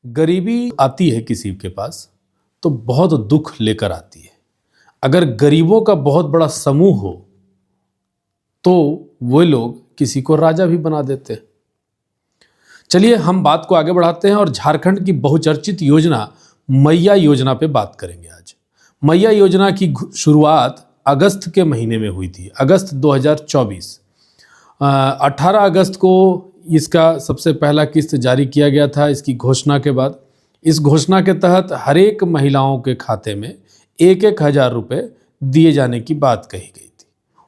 गरीबी आती है किसी के पास तो बहुत दुख लेकर आती है। अगर गरीबों का बहुत बड़ा समूह हो तो वो लोग किसी को राजा भी बना देते हैं। चलिए हम बात को आगे बढ़ाते हैं और झारखंड की बहुचर्चित योजना मैया योजना पे बात करेंगे आज। मैया योजना की शुरुआत अगस्त के महीने में हुई थी, अगस्त 2024। 18 अगस्त को इसका सबसे पहला किस्त जारी किया गया था। इसकी घोषणा के बाद इस घोषणा के तहत हर एक महिलाओं के खाते में 1,000 रुपये दिए जाने की बात कही गई थी।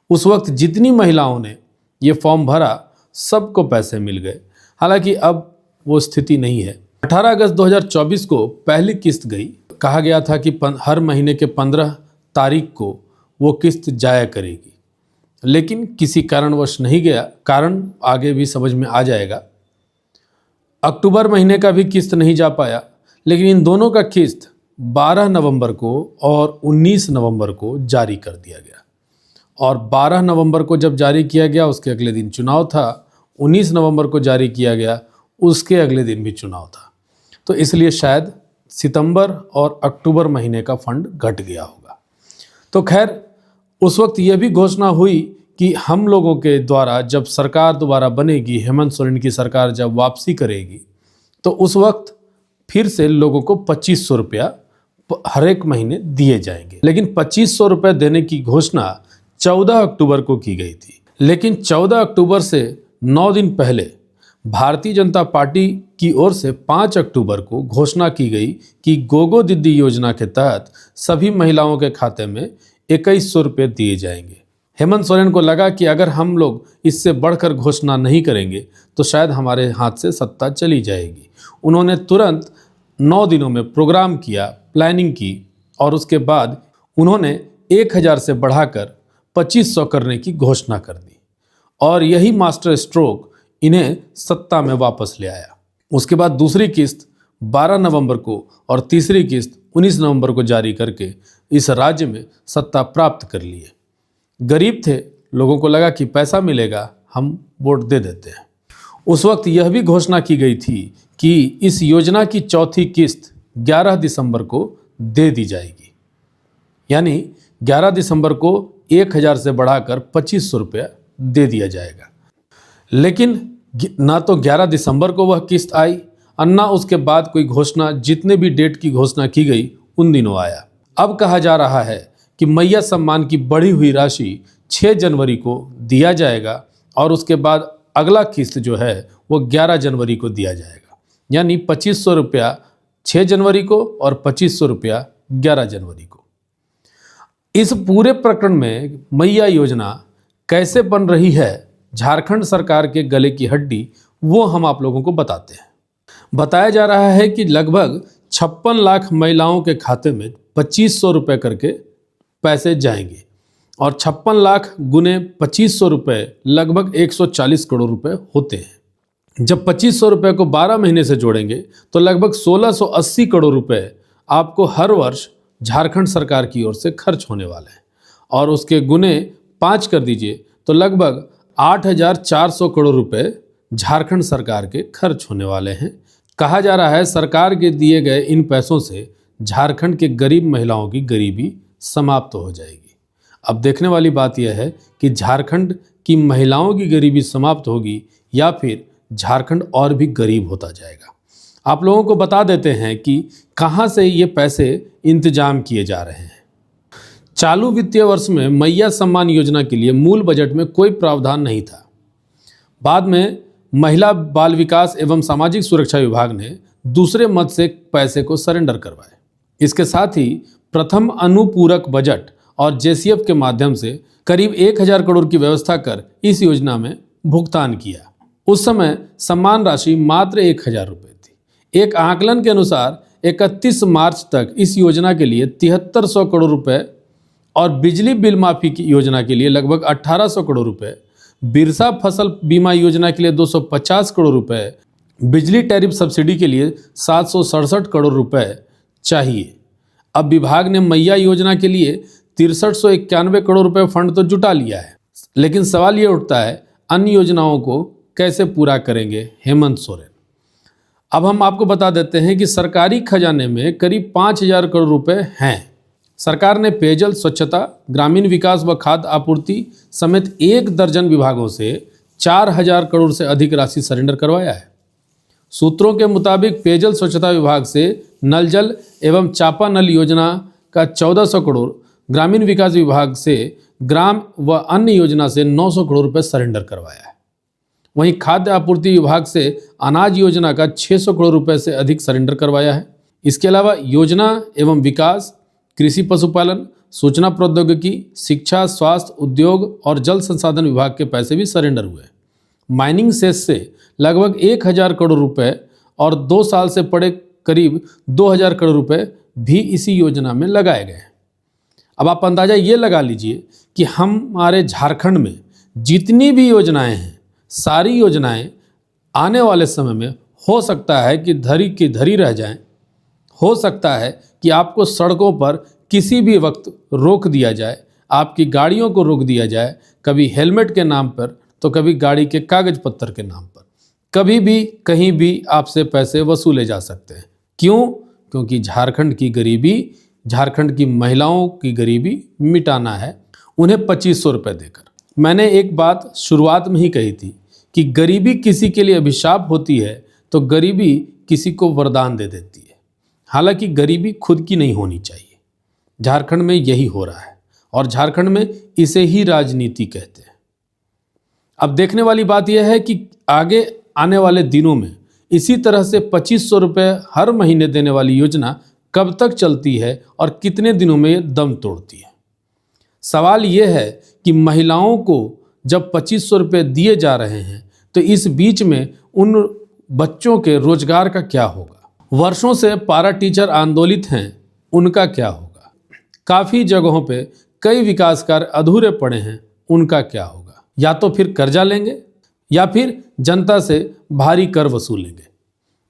उस वक्त जितनी महिलाओं ने ये फॉर्म भरा सबको पैसे मिल गए। हालांकि अब वो स्थिति नहीं है। 18 अगस्त 2024 को पहली किस्त गई। कहा गया था कि हर महीने के 15 तारीख को वो किस्त जाया करेगी, लेकिन किसी कारणवश नहीं गया। कारण आगे भी समझ में आ जाएगा। अक्टूबर महीने का भी किस्त नहीं जा पाया, लेकिन इन दोनों का किस्त 12 नवंबर को और 19 नवंबर को जारी कर दिया गया। और 12 नवंबर को जब जारी किया गया उसके अगले दिन चुनाव था। 19 नवंबर को जारी किया गया, उसके अगले दिन भी चुनाव था। तो इसलिए शायद सितंबर और अक्टूबर महीने का फंड घट गया होगा। तो खैर, उस वक्त यह भी घोषणा हुई कि हम लोगों के द्वारा जब सरकार दोबारा बनेगी, हेमंत सोरेन की सरकार जब वापसी करेगी, तो उस वक्त फिर से लोगों को 2500 रुपया हर एक महीने दिए जाएंगे। लेकिन 2500 रुपये देने की घोषणा 14 अक्टूबर को की गई थी। लेकिन 14 अक्टूबर से 9 दिन पहले भारतीय जनता पार्टी की ओर से 5 अक्टूबर को घोषणा की गई कि गोगो दीदी योजना के तहत सभी महिलाओं के खाते में 2100 रुपये दिए जाएंगे। हेमंत सोरेन को लगा कि अगर हम लोग इससे बढ़कर घोषणा नहीं करेंगे तो शायद हमारे हाथ से सत्ता चली जाएगी। उन्होंने तुरंत 9 दिनों में प्रोग्राम किया, प्लानिंग की, और उसके बाद उन्होंने 1000 से बढ़ाकर 2500 करने की घोषणा कर दी। और यही मास्टर स्ट्रोक इन्हें सत्ता में वापस ले आया। उसके बाद दूसरी किस्त 12 नवंबर को और तीसरी किस्त 19 नवंबर को जारी करके इस राज्य में सत्ता प्राप्त कर लिए। गरीब थे, लोगों को लगा कि पैसा मिलेगा, हम वोट दे देते हैं। उस वक्त यह भी घोषणा की गई थी कि इस योजना की चौथी किस्त 11 दिसंबर को दे दी जाएगी। यानी 11 दिसंबर को 1000 से बढ़ाकर 2500 रुपया दे दिया जाएगा। लेकिन ना तो 11 दिसंबर को वह किस्त आई और ना उसके बाद कोई घोषणा, जितने भी डेट की घोषणा की गई उन दिनों आया। अब कहा जा रहा है कि मैया सम्मान की बढ़ी हुई राशि 6 जनवरी को दिया जाएगा और उसके बाद अगला किस्त जो है वो 11 जनवरी को दिया जाएगा। यानी 2500 रुपया 6 जनवरी को और 2500 रुपया 11 जनवरी को। इस पूरे प्रकरण में मैया योजना कैसे बन रही है, झारखंड सरकार के गले की हड्डी, वो हम आप लोगों को बताते हैं। बताया जा रहा है कि लगभग 56 लाख महिलाओं के खाते में 2500 रुपये करके पैसे जाएंगे और 56 लाख गुने 2500 रुपये लगभग 140 करोड़ रुपए होते हैं। जब 2500 रुपये को 12 महीने से जोड़ेंगे तो लगभग 1680 करोड़ रुपए आपको हर वर्ष झारखंड सरकार की ओर से खर्च होने वाले हैं। और उसके गुने 5 कर दीजिए तो लगभग 8400 करोड़ रुपए झारखंड सरकार के खर्च होने वाले हैं। कहा जा रहा है सरकार के दिए गए इन पैसों से झारखंड के गरीब महिलाओं की गरीबी समाप्त हो जाएगी। अब देखने वाली बात यह है कि झारखंड की महिलाओं की गरीबी समाप्त होगी या फिर झारखंड और भी गरीब होता जाएगा। आप लोगों को बता देते हैं कि कहां से ये पैसे इंतजाम किए जा रहे हैं। चालू वित्तीय वर्ष में मैया सम्मान योजना के लिए मूल बजट में कोई प्रावधान नहीं था। बाद में महिला बाल विकास एवं सामाजिक सुरक्षा विभाग ने दूसरे मद से पैसे को सरेंडर करवाए। इसके साथ ही प्रथम अनुपूरक बजट और जेसीएफ के माध्यम से करीब 1000 करोड़ की व्यवस्था कर इस योजना में भुगतान किया। उस समय सम्मान राशि मात्र 1000 रुपये थी। एक आकलन के अनुसार 31 मार्च तक इस योजना के लिए 7300 करोड़ रुपए और बिजली बिल माफी की योजना के लिए लगभग 1800 करोड़ रुपए, बिरसा फसल बीमा योजना के लिए 250 करोड़ रुपए, बिजली टैरिफ सब्सिडी के लिए 767 करोड़ रुपए चाहिए। अब विभाग ने मैया योजना के लिए 6391 करोड़ रुपए फंड तो जुटा लिया है, लेकिन सवाल ये उठता है अन्य योजनाओं को कैसे पूरा करेंगे हेमंत सोरेन। अब हम आपको बता देते हैं कि सरकारी खजाने में करीब 5,000 करोड़ रुपए हैं। सरकार ने पेयजल, स्वच्छता, ग्रामीण विकास व खाद्य आपूर्ति समेत 1 दर्जन विभागों से 4,000 करोड़ से अधिक राशि सरेंडर करवाया है। सूत्रों के मुताबिक पेयजल स्वच्छता विभाग से नल जल एवं चापा नल योजना का 1,400 करोड़, ग्रामीण विकास विभाग से ग्राम व अन्य योजना से 900 करोड़ रुपए सरेंडर करवाया है। वहीं खाद्य आपूर्ति विभाग से अनाज योजना का 600 करोड़ रुपए से अधिक सरेंडर करवाया है। इसके अलावा योजना एवं विकास, कृषि पशुपालन, सूचना प्रौद्योगिकी, शिक्षा, स्वास्थ्य, उद्योग और जल संसाधन विभाग के पैसे भी सरेंडर हुए। माइनिंग सेस से लगभग 1,000 करोड़ रुपए और 2 साल से पड़े करीब 2,000 करोड़ रुपए भी इसी योजना में लगाए गए हैं। अब आप अंदाजा ये लगा लीजिए कि हमारे झारखंड में जितनी भी योजनाएं हैं, सारी योजनाएं आने वाले समय में हो सकता है कि धरी की धरी रह जाएं। हो सकता है कि आपको सड़कों पर किसी भी वक्त रोक दिया जाए, आपकी गाड़ियों को रोक दिया जाए, कभी हेलमेट के नाम पर तो कभी गाड़ी के कागज पत्तर के नाम पर। कभी भी कहीं भी आपसे पैसे वसूले जा सकते हैं। क्यों? क्योंकि झारखंड की गरीबी, झारखंड की महिलाओं की गरीबी मिटाना है, उन्हें 2,500 रुपये देकर। मैंने एक बात शुरुआत में ही कही थी कि गरीबी किसी के लिए अभिशाप होती है तो गरीबी किसी को वरदान दे देती है। हालांकि गरीबी खुद की नहीं होनी चाहिए। झारखंड में यही हो रहा है और झारखंड में इसे ही राजनीति कहते हैं। अब देखने वाली बात यह है कि आगे आने वाले दिनों में इसी तरह से 2,500 रुपये हर महीने देने वाली योजना कब तक चलती है और कितने दिनों में ये दम तोड़ती है। सवाल ये है कि महिलाओं को जब 2,500 रुपये दिए जा रहे हैं तो इस बीच में उन बच्चों के रोजगार का क्या होगा। वर्षों से पारा टीचर आंदोलित हैं, उनका क्या होगा। काफ़ी जगहों पे कई विकास कार्य अधूरे पड़े हैं, उनका क्या होगा। या तो फिर कर्जा लेंगे या फिर जनता से भारी कर वसूलेंगे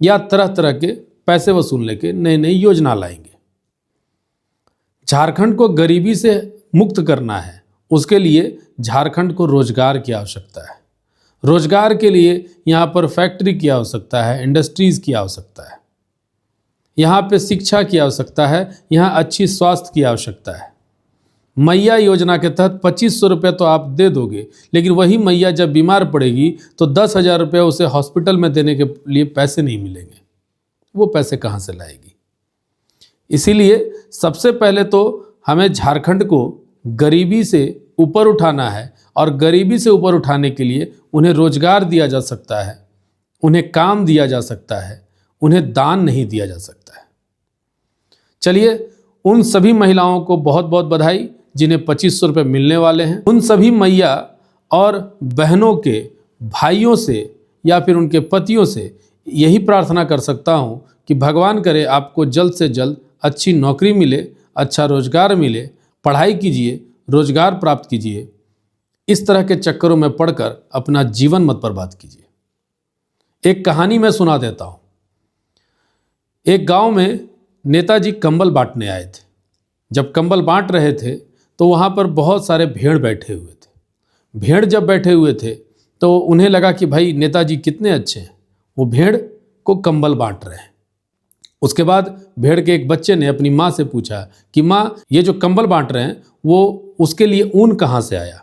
या तरह तरह के पैसे वसूलने के नई नई योजना लाएंगे। झारखंड को गरीबी से मुक्त करना है, उसके लिए झारखंड को रोजगार की आवश्यकता है। रोजगार के लिए यहाँ पर फैक्ट्री की आवश्यकता है, इंडस्ट्रीज़ की आवश्यकता है, यहाँ पे शिक्षा की आवश्यकता है, यहाँ अच्छी स्वास्थ्य की आवश्यकता है। मैया योजना के तहत 2,500 रुपये तो आप दे दोगे, लेकिन वही मैया जब बीमार पड़ेगी तो 10,000 रुपये उसे हॉस्पिटल में देने के लिए पैसे नहीं मिलेंगे। वो पैसे कहाँ से लाएगी। इसीलिए सबसे पहले तो हमें झारखंड को गरीबी से ऊपर उठाना है और गरीबी से ऊपर उठाने के लिए उन्हें रोजगार दिया जा सकता है, उन्हें काम दिया जा सकता है, उन्हें दान नहीं दिया जा सकता है। चलिए, उन सभी महिलाओं को बहुत बहुत बधाई जिन्हें 2,500 रुपये मिलने वाले हैं। उन सभी मैया और बहनों के भाइयों से या फिर उनके पतियों से यही प्रार्थना कर सकता हूँ कि भगवान करे आपको जल्द से जल्द अच्छी नौकरी मिले, अच्छा रोजगार मिले। पढ़ाई कीजिए, रोजगार प्राप्त कीजिए। इस तरह के चक्करों में पड़कर अपना जीवन मत बर्बाद कीजिए। एक कहानी मैं सुना देता हूँ। एक गांव में नेताजी कंबल बांटने आए थे। जब कंबल बांट रहे थे तो वहाँ पर बहुत सारे भेड़ बैठे हुए थे। भेड़ जब बैठे हुए थे तो उन्हें लगा कि भाई नेताजी कितने अच्छे हैं, वो भेड़ को कंबल बांट रहे हैं। उसके बाद भेड़ के एक बच्चे ने अपनी माँ से पूछा कि माँ, ये जो कंबल बांट रहे हैं वो उसके लिए ऊन कहाँ से आया।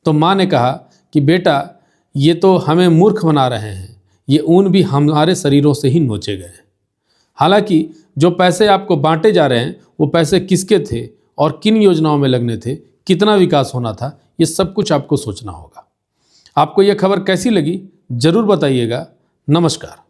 तो माँ ने कहा कि बेटा, ये तो हमें मूर्ख बना रहे हैं, ये ऊन भी हमारे शरीरों से ही नोचे गए हैं। हालांकि जो पैसे आपको बांटे जा रहे हैं वो पैसे किसके थे और किन योजनाओं में लगने थे, कितना विकास होना था, ये सब कुछ आपको सोचना होगा। आपको ये खबर कैसी लगी ज़रूर बताइएगा। नमस्कार।